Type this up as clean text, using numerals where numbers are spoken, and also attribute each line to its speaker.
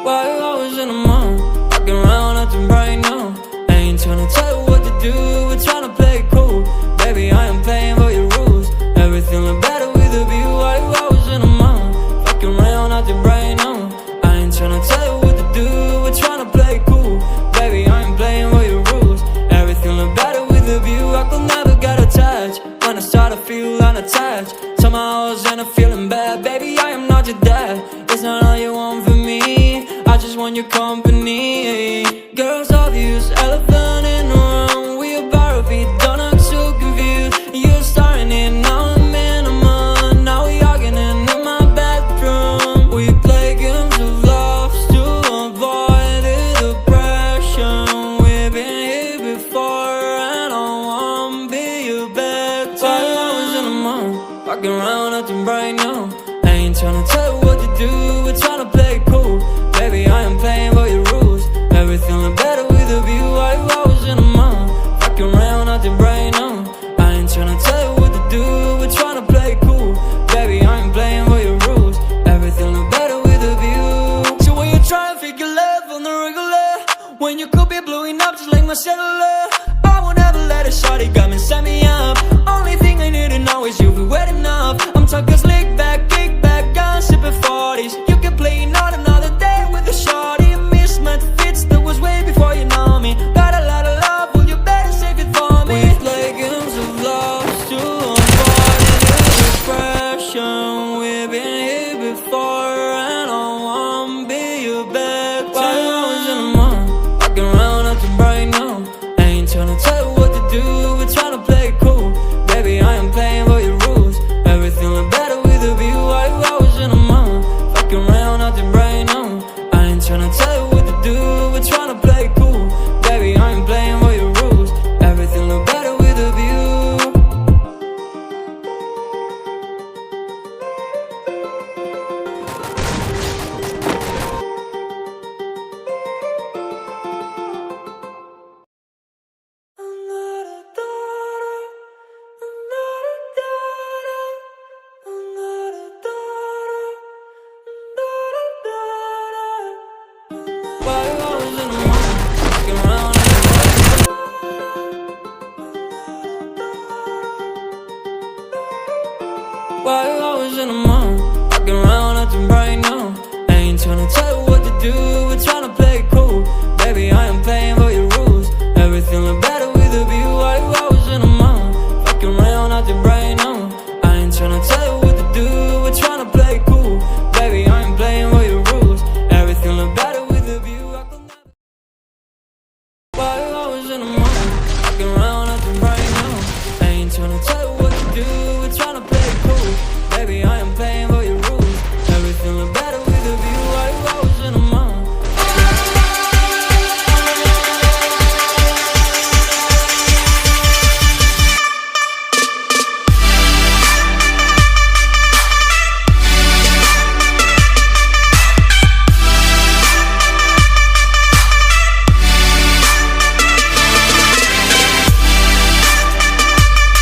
Speaker 1: Why you always in the mood? Walking around acting right now. I ain't tryna tell you what to do, we're tryna play it cool. Baby, I am playing by your rules. Everything look better with a view. Why you always in the mood? Walking around acting right now. I ain't tryna tell you what to do, we're tryna play it cool. Baby, I am playing by your rules. Everything look better with a view. I could never get attached. When I start to feel unattached, somehow I was in a feeling bad. Baby, I am not your dad. It's not all you want from me, I just want your company. Girls obvious, elephant in the room. We about to be done, I'm so confused. You're starting it, now I'm in a mood. Now we arguing in my bedroom. We play games of love to avoid the depression. We've been here before and I wanna be your bed. Why you always in the mood? Walking around acting right now. I ain't tryna tell you what to do, we're tryna play it cool. Baby, I am playing by your rules. Everything look better with a view. Why you always in the mood? Walking around acting right now. I ain't tryna tell you what to do, we're tryna play it cool. Baby, I am playing by your rules. Everything look better with a view. So when you try and figure love on the regular, when you could be blowing up just like my cellular, I won't ever let a shawty come and set me up. Only thing I need to know is you be wet enough. I'm talking slick back, kick back, gun sipping 40s. You can play another day with a shawty. A mismatch fits that was way before you know me. Got a lot of love, well you better save it for me. We play games of love to avoid the depression. We've been here before and I wanna be your bed. Why you always in the mood? Walking around acting right now. I ain't tryna tell you what to do, we're tryna play it cool. Baby, I am playing by your rules. Everything look better with a view. Why you always in the mood? Fucking around acting right now. I ain't tryna tell you what to do, we're tryna play it cool. Baby, I am playing by your rules. Everything look better with a view. Why you always in the mood? Walking around acting Why you always in the mood? Walking around acting right now. I ain't tryna tell you what to do, we're tryna